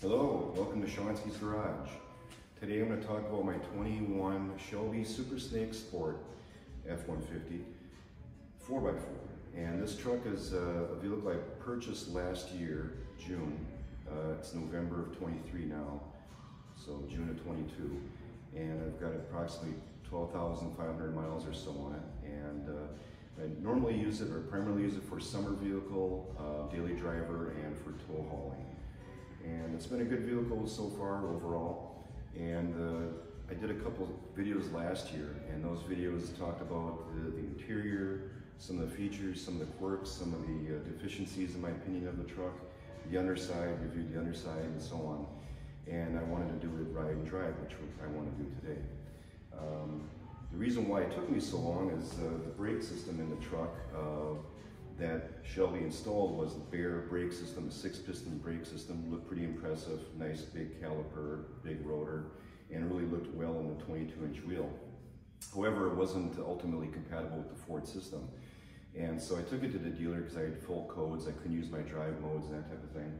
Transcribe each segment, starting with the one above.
Hello, welcome to Shawnski's Garage. Today I'm going to talk about my 21 Shelby Super Snake Sport F150 4x4. And this truck is a vehicle I purchased last year, June. It's November of 23 now, so June of 22. And I've got approximately 12,500 miles or so on it. And I normally use it, or primarily use it for summer vehicle, daily driver, and for tow hauling. And it's been a good vehicle so far overall. And I did a couple videos last year, and those videos talked about the interior, some of the features, some of the quirks, some of the deficiencies in my opinion of the truck, the underside, reviewed the underside, and so on. And I wanted to do a ride and drive, which I want to do today. The reason why it took me so long is the brake system in the truck that Shelby installed was the bare brake system, a 6-piston brake system. Looked pretty impressive, nice big caliper, big rotor, and really looked well on the 22-inch wheel. However, it wasn't ultimately compatible with the Ford system. And so I took it to the dealer because I had full codes, I couldn't use my drive modes and that type of thing.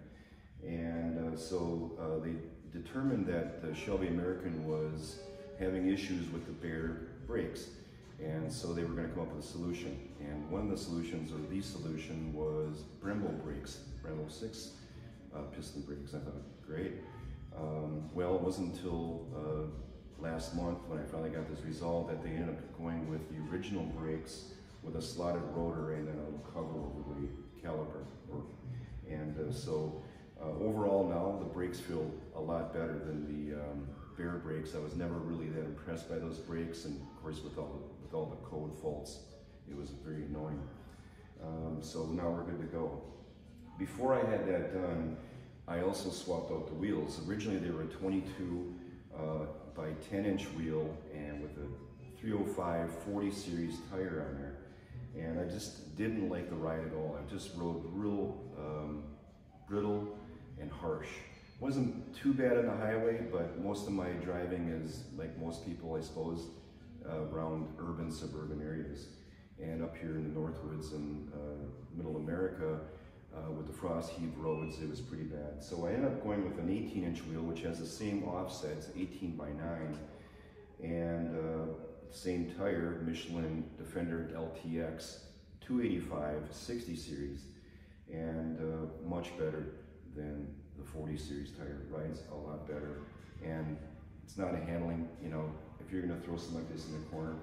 And so they determined that the Shelby American was having issues with the bare brakes. And so they were going to come up with a solution. And one of the solutions, or the solution, was Brembo brakes, Brembo 6-piston brakes. I thought, great. Well, it wasn't until last month when I finally got this resolved that they ended up going with the original brakes with a slotted rotor and then a cover over the caliper. And so overall now the brakes feel a lot better than the bare brakes. I was never really that impressed by those brakes, and of course with all the code faults, it was very annoying. So now we're good to go. Before I had that done, I also swapped out the wheels. Originally they were a 22 by 10-inch wheel and with a 305 40 series tire on there. And I just didn't like the ride at all. I just rode real brittle and harsh. Wasn't too bad on the highway, but most of my driving is, like most people I suppose, around urban, suburban areas. And up here in the Northwoods and Middle America, with the frost heave roads, it was pretty bad. So I ended up going with an 18-inch wheel, which has the same offsets, 18 by 9, and same tire, Michelin Defender LTX 285 60 series, and much better than the 40 series tire. Rides a lot better, and it's not a handling, you know, if you're gonna throw something like this in the corner,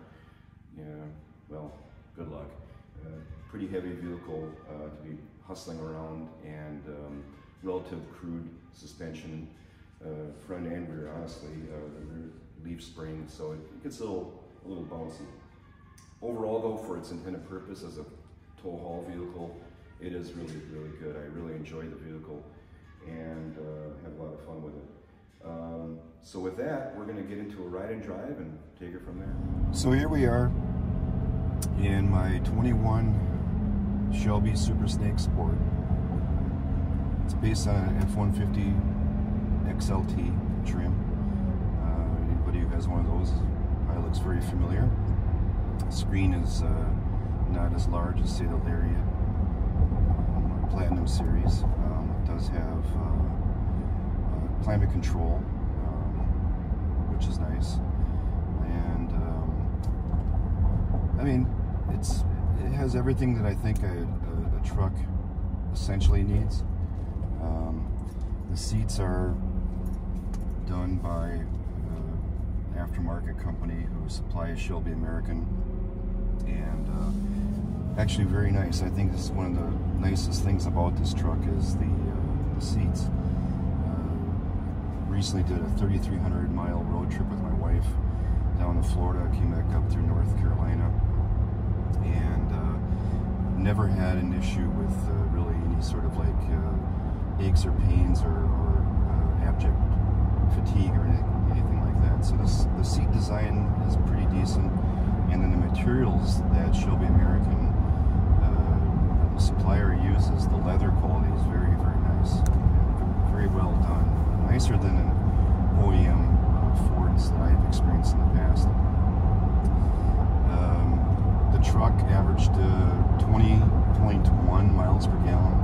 yeah, well, good luck. Pretty heavy vehicle to be hustling around, and relative crude suspension, front and rear, honestly, the rear leaf spring, so it gets a little bouncy. Overall though, for its intended purpose as a tow haul vehicle, it is really, really good. I really enjoy the vehicle and have a lot of fun with it. So with that, we're gonna get into a ride and drive and take it from there. So here we are in my 21 Shelby Super Snake Sport. It's based on an F150 XLT trim. Anybody who has one of those probably looks very familiar. The screen is not as large as, say, the Lariat Platinum series. It does have climate control, which is nice. And I mean, it has everything that I think a truck essentially needs. The seats are done by an aftermarket company who supplies Shelby American, and actually very nice. I think this is one of the nicest things about this truck is the seats. Recently did a 3,300 mile road trip with my wife down to Florida, came back up through North Carolina, and never had an issue with really any sort of like aches or pains or abject fatigue or anything like that. So the seat design is pretty decent, and then the materials that Shelby American supplier uses, the leather quality is very, very nice, very well done, nicer than an OEM Fords that I've experienced in the past. The truck averaged 20.1 miles per gallon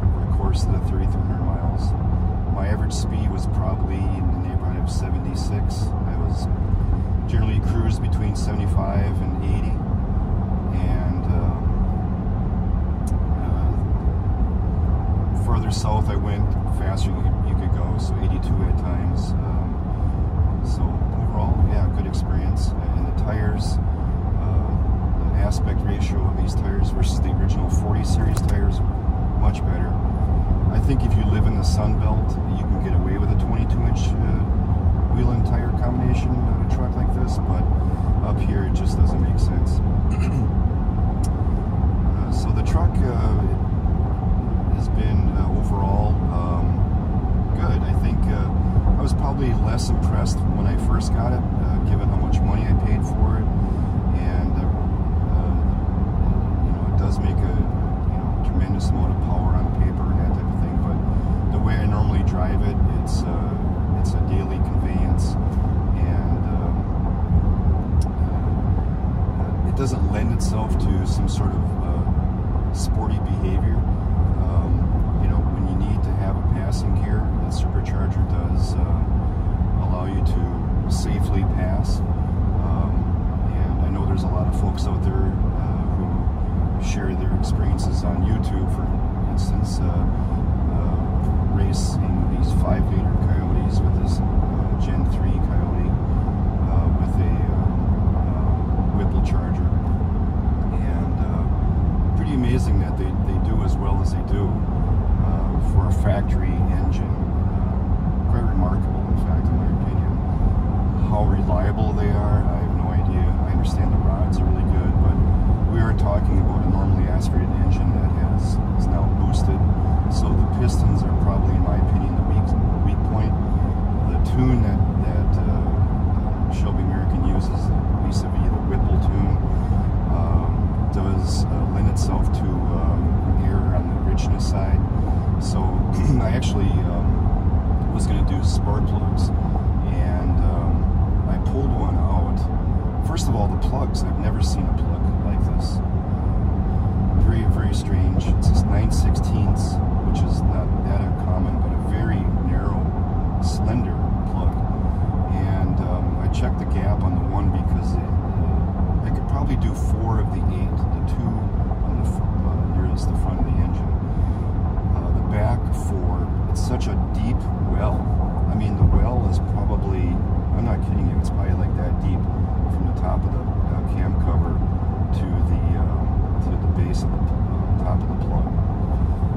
over the course of the 3,300 miles. My average speed was probably in the neighborhood of 76. I was generally cruised between 75 and 80, and further south I went, faster you could go, so 82 at times. So overall, yeah, good experience. And the tires, the aspect ratio of these tires versus the original 40 series tires, much better. I think if you live in the Sun Belt, you can get away with a 22-inch wheel and tire combination on a truck like this, but up here it just doesn't make sense. So the truck has been overall good. I think I was probably less impressed when I first got it, given how much money I paid for it, and you know, it does make a tremendous amount of power on paper and that type of thing. But the way I normally drive it, it's a daily conveyance, and it doesn't lend itself to some sort of sporty behavior. You know, when you need to have a passing gear, that supercharger does allow you to safely pass. And I know there's a lot of folks out there who share their experiences on YouTube, for instance, racing these 5-liter Coyotes with this Gen 3 Coyote with a Whipple charger, and pretty amazing that they do as well as they do for a factory engine. Quite remarkable, in fact, in my opinion. How reliable they are, I have no idea. I understand the rods are really good, but we are talking about a normally aspirated engine that is now boosted, so the pistons are probably, in my opinion, the weak point. The tune that Shelby American uses, vis-a-vis the Whipple tune, does lend itself to error on the richness side. So I actually was going to do spark plugs, and I pulled one out. First of all, the plugs, I've never seen a plug like this. Very, very strange. It's this 9/16, which is not that uncommon, but a very narrow, slender plug. And I checked the gap on the one because I could probably do 4 of the 8, the 2 on the nearest the front of the engine. The back 4, it's such a deep well. I mean, the well is probably, I'm not kidding you, it's probably like that deep from the top of the cam cover to the base of the top of the plug.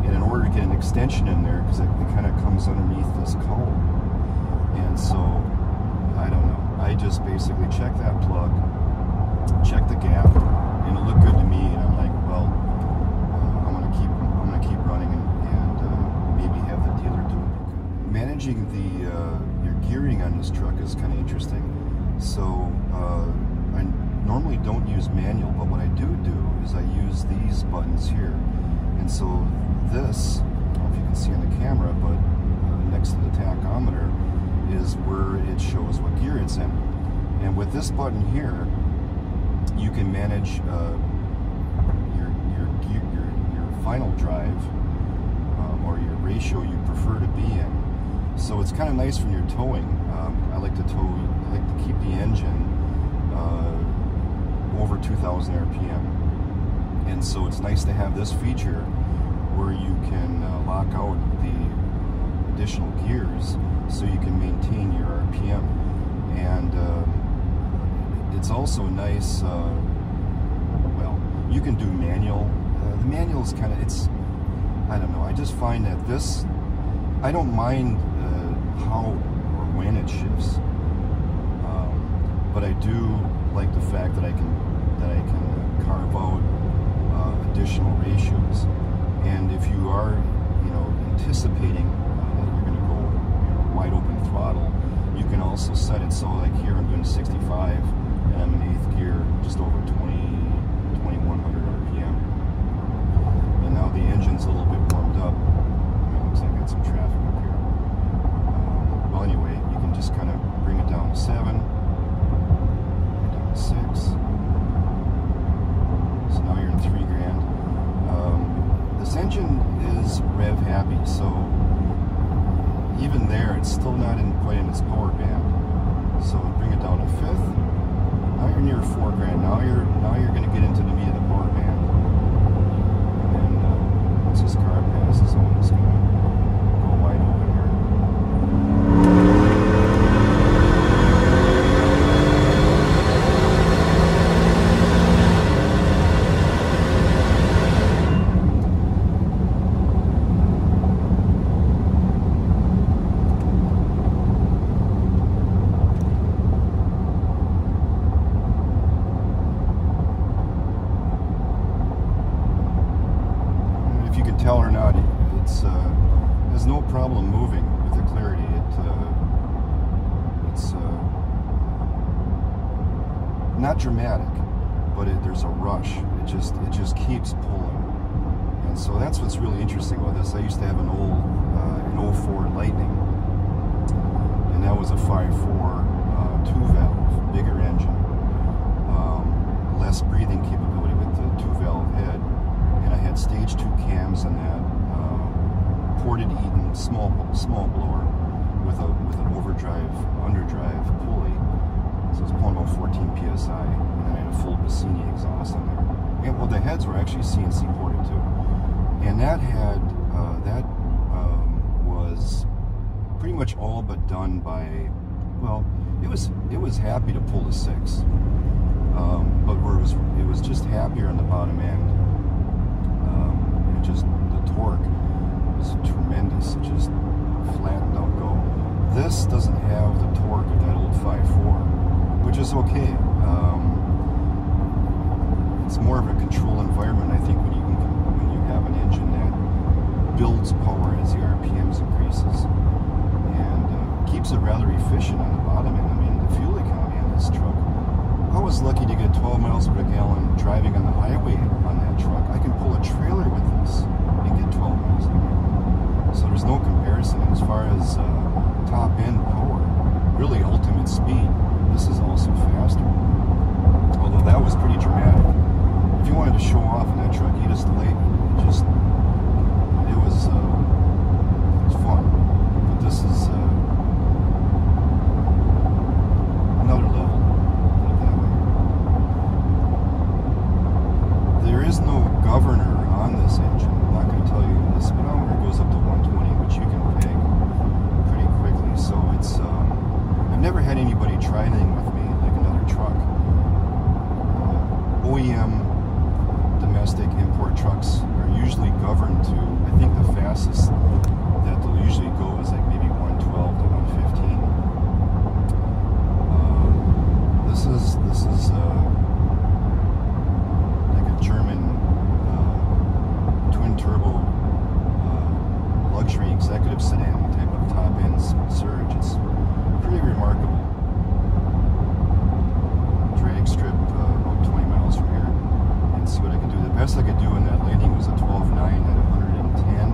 And in order to get an extension in there, because it kind of comes underneath this column, and so I don't know. I just basically checked that plug, checked the gap, and it looked good to me. And I'm like, well, I'm gonna keep running and maybe have the dealer do it. Managing your gearing on this truck is kind of interesting. So I normally don't use manual, but what I do is I use these buttons here. And so this, I don't know if you can see on the camera, but next to the tachometer is where it shows what gear it's in. And with this button here, you can manage your final drive or your ratio you prefer to be in. So it's kind of nice when you're towing. I like to keep the engine over 2,000 RPM. And so it's nice to have this feature where you can lock out the additional gears so you can maintain your RPM. And it's also nice, well, you can do manual. The manual is kind of, I don't know, I just find that this, I don't mind how or when it shifts, but I do like the fact that I can carve out additional ratios. And if you are, anticipating that you're going to go wide open throttle, you can also set it so, like here I'm doing 65 and I'm in 8th gear, just over 2100 RPM. And now the engine's a little bit warmed up. It looks like I got some traffic up here. Well, anyway, you can just kind of bring it down to 7, down to 6. So now you're in 3 grand. This engine is rev happy, so even there, it's still not quite in its power band. So bring it down to 5th. Now you're near 4 grand. Now you're going to get into the meat of the power band. And once this car passes on, it's going to go wide open here. Tell or not, it's has no problem moving with the clarity. It's not dramatic, but there's a rush. It just keeps pulling, and so that's what's really interesting about this. I used to have an old an 04 Lightning, and that was a 5.4 2-valve, bigger engine, less breathing capability with the 2-valve head. And I had stage 2 cams in that, ported Eaton small blower with an underdrive pulley. So it's pulling about 14 psi, and then I had a full Bassini exhaust on there. And well, the heads were actually CNC ported too, and that had was pretty much all but done by, well, it was happy to pull the 6, but where it was just happier on the bottom end. Just the torque was tremendous. It just flattened out go. This doesn't have the torque of that old 5.4, which is okay. It's more of a control environment, I think, when you have an engine that builds power as the RPMs increases, and keeps it rather efficient on the bottom end. I mean, the fuel economy on this truck. I was lucky to get 12 miles per gallon driving on the highway on that truck. I can pull a trailer with this and get 12 miles per gallon. So there's no comparison as far as top end power, really ultimate speed. This is also faster. Although that was pretty dramatic. If you wanted to show off in that truck, it was fun. But this is another level. There is no governor on this engine. I'm not going to tell you the speedometer goes up to 120, which you can peg pretty quickly. So it's I've never had anybody try anything with me like another truck. OEM domestic import trucks are usually governed to, I think the fastest that they'll usually go is like maybe 112 to 115. This is German twin turbo luxury executive sedan type of top end surge. It's pretty remarkable. Drag strip about 20 miles from here, and see what I can do. The best I could do in that landing was a 12.9 at 110.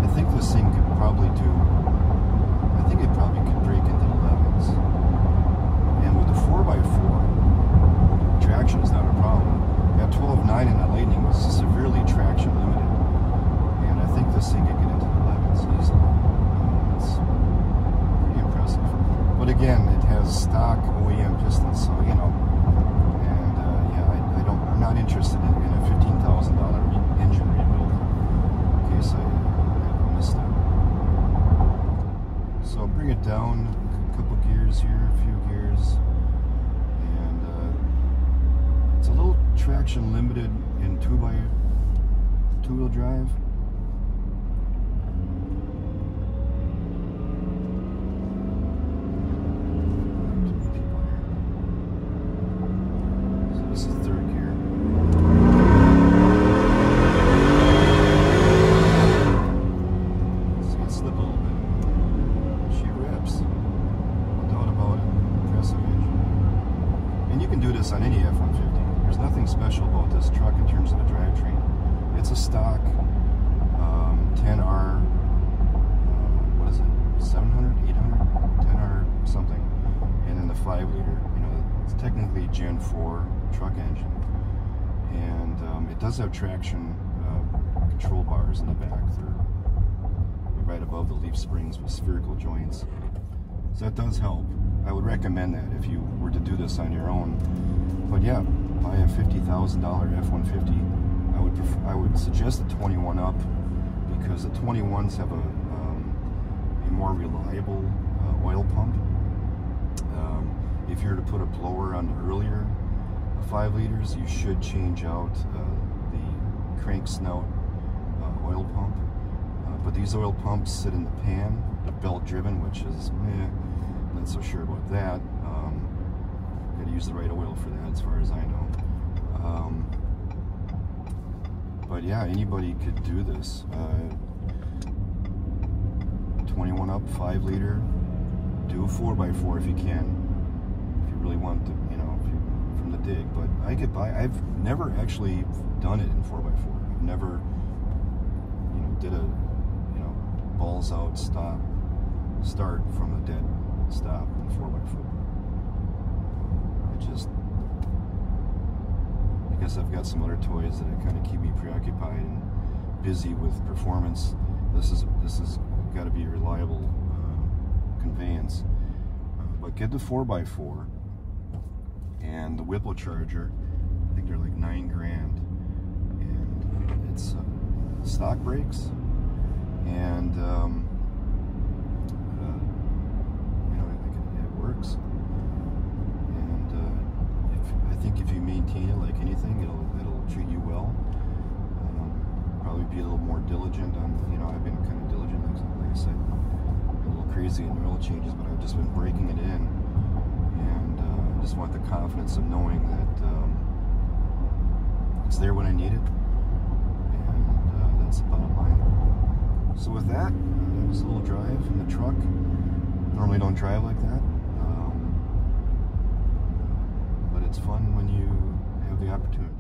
I think this thing could probably do, I think it probably could break into the 11s. And with the 4x4, traction is not a problem. That 12.9 in that Lightning was severely traction limited, and I think this thing could get into the 11s easily. It's pretty impressive. But again, it has stock OEM pistons, so you know. And yeah, I'm not interested in a $15,000 engine rebuild in case I have a misstep. So I'll bring it down a couple gears here, a few gears. It's a little traction limited in 2-wheel drive. So this is 3rd gear. See it slip a little bit. She rips. No doubt about it. Impressive engine. And you can do this on any F150. There's nothing special about this truck in terms of the drivetrain. It's a stock 10R, what is it, 700, 800, 10R something, and then the 5-liter. You know, it's technically a Gen 4 truck engine, and it does have traction control bars in the back. They're right above the leaf springs with spherical joints. So that does help. I would recommend that if you were to do this on your own. But yeah, buy a $50,000 F-150. I would suggest the 21 up, because the 21s have a more reliable oil pump. If you're to put a blower on the earlier 5 liters, you should change out the crank snout oil pump. But these oil pumps sit in the pan, the belt driven, which is not so sure about that. Got to use the right oil for that, as far as I know. But yeah, anybody could do this. 21 up, 5 liter. Do a 4x4 if you can. If you really want to, you know, from the dig. But I could buy. I've never actually done it in 4x4. I've never, you know, did a, you know, balls out start from a dead stop in 4x4. I guess I've got some other toys that kind of keep me preoccupied and busy with performance. This is got to be a reliable conveyance. But get the 4x4 and the Whipple charger. I think they're like $9 grand, and it's stock brakes, and you know, I think it works. And I think if you maintain it like anything, it'll treat you well. Probably be a little more diligent on, you know, I've been kind of diligent, like I said, a little crazy in oil changes, but I've just been breaking it in, and I just want the confidence of knowing that it's there when I need it, and that's the bottom line. So with that, that was a little drive in the truck. Normally don't drive like that, but it's fun when you have the opportunity.